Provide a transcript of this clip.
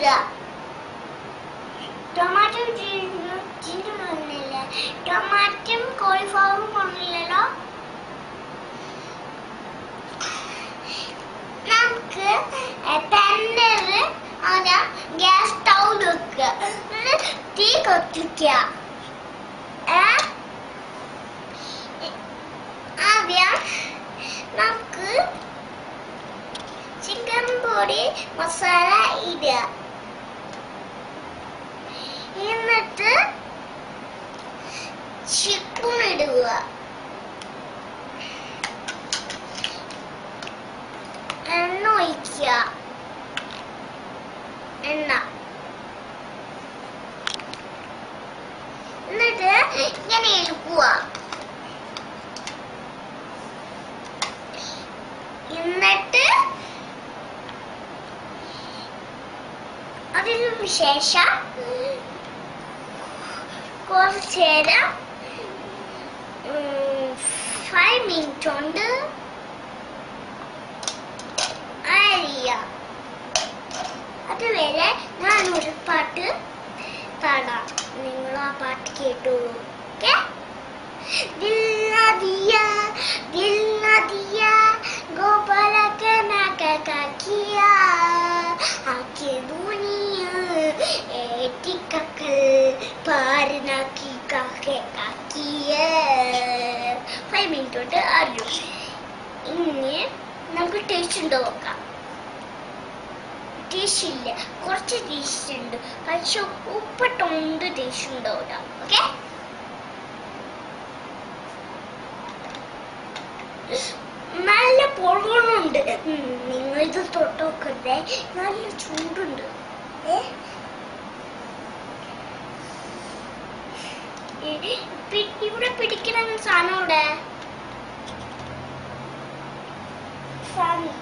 ഇടുക. ടൊമാറ്റോ ചിന്തില്ല, ടൊമാറ്റോയും കോളിഫ്ലവറും കൊണ്ടില്ലല്ലോ. നമുക്ക് ടെൻഡറ് ആദ്യം ഗ്യാസ് സ്റ്റൗ വെക്കുക, തീ കത്തിക്കുക. ആദ്യം നമുക്ക് ചിക്കൻ പൊടി മസാല ഇടുക. എന്നിട്ട് ചിക്കൻ ഇടുക. എണ്ണ ഒഴിക്കുക. എണ്ണ എന്നിട്ട് ഇങ്ങനെ എടുക്കുക. എന്നിട്ട് അതിനു ശേഷം കുറച്ച് നേരം 5 മിനിറ്റ് കൊണ്ട് അരിയാം. അതുവരെ ഞാനൊരു പാട്ട് പാടാം, നിങ്ങൾ ആ പാട്ട് കേട്ടു. दिल ना दिया गोपाल का किया आके दुनिया टिककल पार ना की काके काकिए 5 മിനിറ്റ് കൊണ്ട് അറിയും. ഇനി നമുക്ക് ടേസ്റ്റ് ഉണ്ടോ നോക്കാം. ടേസ്റ്റ് ഇല്ല, കുറച്ച് ടേസ്റ്റ് ഉണ്ട്, പക്ഷെ ഉപ്പിട്ടുണ്ട് ടേസ്റ്റ് ഉണ്ടാവില്ല. ഓക്കെ, നല്ല പൊള്ളുന്നുണ്ട്. നിങ്ങൾ ഇത് തൊട്ടോക്കട്ടെ, നല്ല ചൂടുണ്ട്. ഇവിടെ പിടിക്കുന്ന സാധനം ഇവിടെ സാധനം